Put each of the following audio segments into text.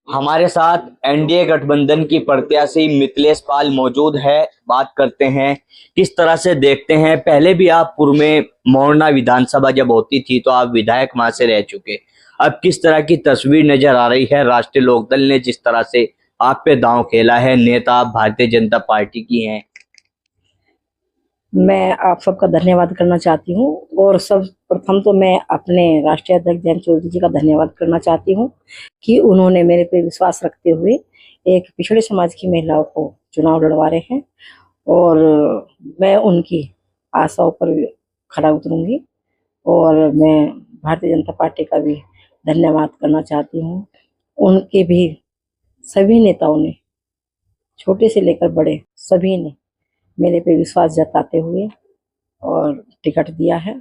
हमारे साथ एनडीए गठबंधन की प्रत्याशी मिथिलेश पाल मौजूद है। बात करते हैं किस तरह से देखते हैं। पहले भी आप पूर्व में मोरना विधानसभा जब होती थी तो आप विधायक वहां से रह चुके। अब किस तरह की तस्वीर नजर आ रही है। राष्ट्रीय लोकदल ने जिस तरह से आप पे दांव खेला है, नेता आप भारतीय जनता पार्टी की हैं। मैं आप सबका धन्यवाद करना चाहती हूँ और सब प्रथम तो मैं अपने राष्ट्रीय अध्यक्ष जयंत चौधरी जी का धन्यवाद करना चाहती हूँ कि उन्होंने मेरे पे विश्वास रखते हुए एक पिछड़े समाज की महिलाओं को चुनाव लड़वा रहे हैं और मैं उनकी आशाओं पर खरा उतरूंगी। और मैं भारतीय जनता पार्टी का भी धन्यवाद करना चाहती हूँ। उनके भी सभी नेताओं ने, छोटे से लेकर बड़े सभी ने मेरे पे विश्वास जताते हुए और टिकट दिया है।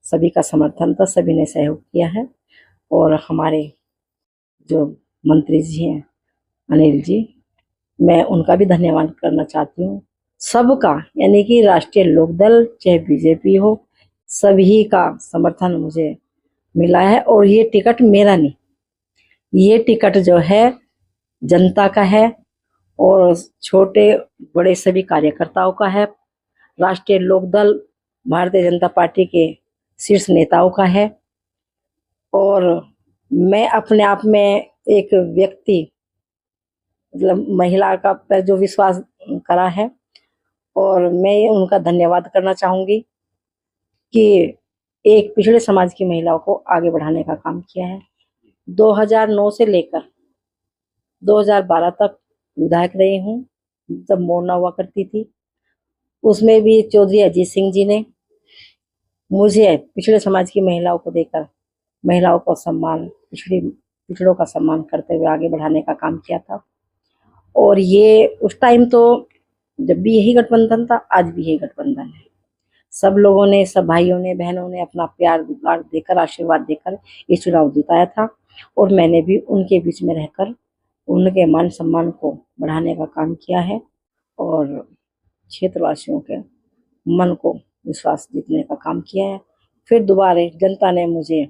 सभी का समर्थन था, सभी ने सहयोग किया है। और हमारे जो मंत्री जी हैं अनिल जी, मैं उनका भी धन्यवाद करना चाहती हूँ। सबका, यानी कि राष्ट्रीय लोकदल चाहे बीजेपी हो, सभी का समर्थन मुझे मिला है। और ये टिकट मेरा नहीं, ये टिकट जो है जनता का है और छोटे बड़े सभी कार्यकर्ताओं का है। राष्ट्रीय लोकदल भारतीय जनता पार्टी के शीर्ष नेताओं का है। और मैं अपने आप में एक व्यक्ति, मतलब महिला का पर जो विश्वास करा है, और मैं उनका धन्यवाद करना चाहूंगी कि एक पिछड़े समाज की महिलाओं को आगे बढ़ाने का काम किया है। 2009 से लेकर 2012 तक विधायक रही हूँ, जब मोरना हुआ करती थी। उसमें भी चौधरी अजीत सिंह जी ने मुझे पिछड़े समाज की महिलाओं को देकर महिलाओं को सम्मान, पिछड़ों का सम्मान करते हुए आगे बढ़ाने का काम किया था। और ये उस टाइम तो जब भी यही गठबंधन था, आज भी यही गठबंधन है। सब लोगों ने, सब भाइयों ने, बहनों ने अपना प्यार दुलार देकर, आशीर्वाद देकर ये चुनाव जिताया था। और मैंने भी उनके बीच में रहकर उनके मान सम्मान को बढ़ाने का काम किया है और क्षेत्रवासियों के मन को विश्वास जीतने का काम किया है। फिर दोबारा जनता ने मुझे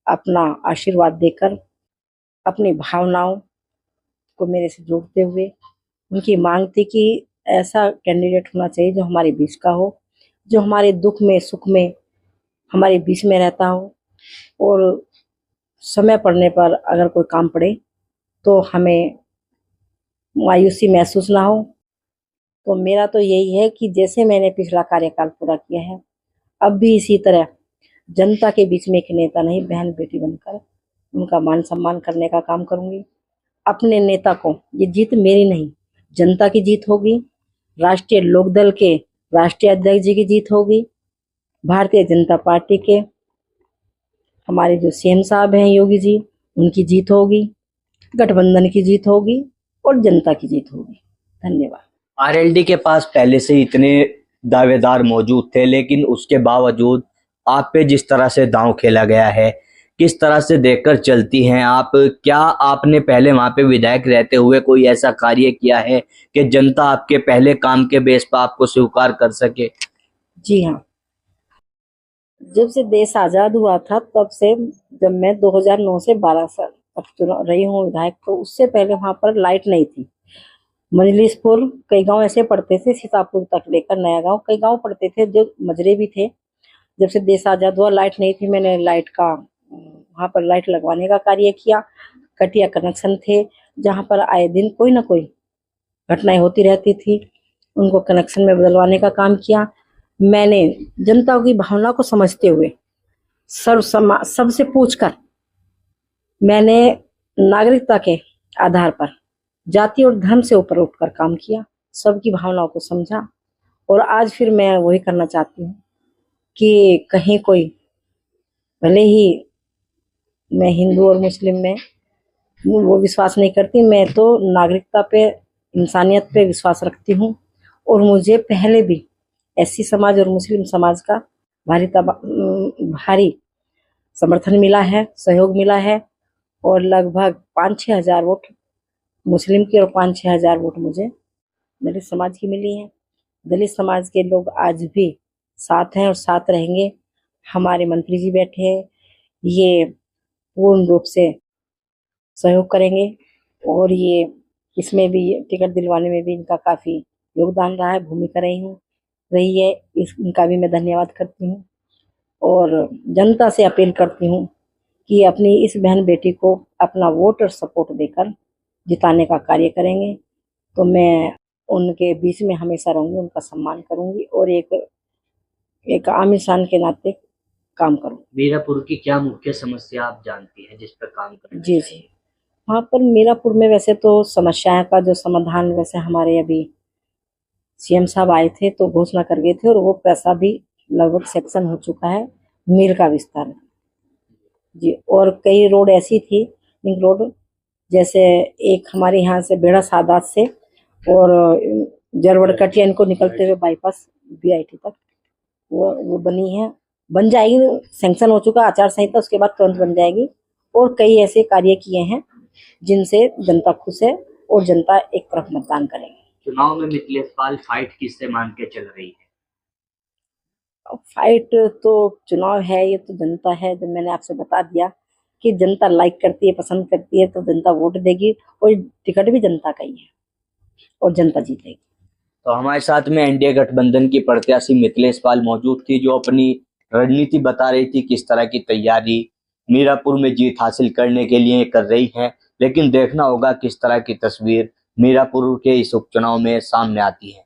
अपना आशीर्वाद देकर अपनी भावनाओं को मेरे से जोड़ते हुए, उनकी मांग थी कि ऐसा कैंडिडेट होना चाहिए जो हमारे बीच का हो, जो हमारे दुख में सुख में हमारे बीच में रहता हो, और समय पड़ने पर अगर कोई काम पड़े तो हमें मायूसी महसूस ना हो। तो मेरा तो यही है कि जैसे मैंने पिछला कार्यकाल पूरा किया है, अब भी इसी तरह जनता के बीच में एक नेता नहीं, बहन बेटी बनकर उनका मान सम्मान करने का काम करूंगी। अपने नेता को, ये जीत मेरी नहीं, जनता की जीत होगी, राष्ट्रीय लोकदल के राष्ट्रीय अध्यक्ष जी की जीत होगी, भारतीय जनता पार्टी के हमारे जो सीएम साहब हैं योगी जी, उनकी जीत होगी, गठबंधन की जीत होगी और जनता की जीत होगी। धन्यवाद। आरएलडी के पास पहले से इतने दावेदार मौजूद थे, लेकिन उसके बावजूद आप पे जिस तरह से दांव खेला गया है, किस तरह से देखकर चलती हैं आप। क्या आपने पहले वहां पे विधायक रहते हुए कोई ऐसा कार्य किया है कि जनता आपके पहले काम के बेस पर आपको स्वीकार कर सके। जी हाँ, जब से देश आजाद हुआ था तब से, जब मैं 2009 से 12 साल तक चुनाव रही हूँ विधायक, तो उससे पहले वहां पर लाइट नहीं थी। मजलिसपुर, कई गांव ऐसे पड़ते थे, सीतापुर तक लेकर नया गांव, कई गांव पड़ते थे जो मजरे भी थे। जब से देश आजाद हुआ लाइट नहीं थी, मैंने लाइट का वहां पर लाइट लगवाने का कार्य किया। कटिया कनेक्शन थे जहां पर आए दिन कोई ना कोई घटनाएं होती रहती थी, उनको कनेक्शन में बदलवाने का काम किया। मैंने जनता की भावना को समझते हुए सबसे पूछकर मैंने नागरिकता के आधार पर, जाति और धर्म से ऊपर उठकर काम किया, सबकी भावनाओं को समझा। और आज फिर मैं वही करना चाहती हूँ कि कहीं कोई, भले ही मैं हिंदू और मुस्लिम में वो विश्वास नहीं करती, मैं तो नागरिकता पे, इंसानियत पे विश्वास रखती हूँ। और मुझे पहले भी एससी समाज और मुस्लिम समाज का भारी समर्थन मिला है, सहयोग मिला है। और लगभग 5-6 हजार वोट मुस्लिम की और 5-6 हजार वोट मुझे दलित समाज की मिली है। दलित समाज के लोग आज भी साथ हैं और साथ रहेंगे। हमारे मंत्री जी बैठे हैं, ये पूर्ण रूप से सहयोग करेंगे। और ये इसमें भी टिकट दिलवाने में भी इनका काफ़ी योगदान रहा है, भूमिका रही है। इनका भी मैं धन्यवाद करती हूँ और जनता से अपील करती हूँ कि अपनी इस बहन बेटी को अपना वोट और सपोर्ट देकर जिताने का कार्य करेंगे। तो मैं उनके बीच में हमेशा रहूँगी, उनका सम्मान करूँगी और एक आम इंसान के नाते काम करूँगी। मीरापुर की क्या मुख्य समस्या आप जानती हैं जिस पर काम करना जी चाहिए? जी, वहाँ पर मीरापुर में वैसे तो समस्याएं का जो समाधान, वैसे हमारे अभी सीएम साहब आए थे तो घोषणा कर गए थे और वो पैसा भी लगभग सेक्शन हो चुका है मिल का विस्तार जी। और कई रोड ऐसी थी, लिंक रोड, जैसे एक हमारे यहाँ से बेड़ा सादात से और जरवड़ कटिया इनको निकलते हुए बाईपास बीआईटी तक वो बनी है, बन जाएगी, सैंक्शन हो चुका आचार संहिता, उसके बाद तुरंत बन जाएगी। और कई ऐसे कार्य किए हैं जिनसे जनता खुश है और जनता एक तरफ मतदान करेंगे। चुनाव में मिथिलेश पाल फाइट किससे मान के चल रही है? अब फाइट तो चुनाव है, ये तो जनता है, जब मैंने आपसे बता दिया कि जनता लाइक करती है, पसंद करती है, तो जनता वोट देगी और टिकट भी जनता का ही है और जनता जीतेगी। तो हमारे साथ में एनडीए गठबंधन की प्रत्याशी मिथिलेश पाल मौजूद थी, जो अपनी रणनीति बता रही थी किस तरह की तैयारी मीरापुर में जीत हासिल करने के लिए कर रही है। लेकिन देखना होगा किस तरह की तस्वीर मीरापुर के इस उपचुनाव में सामने आती है।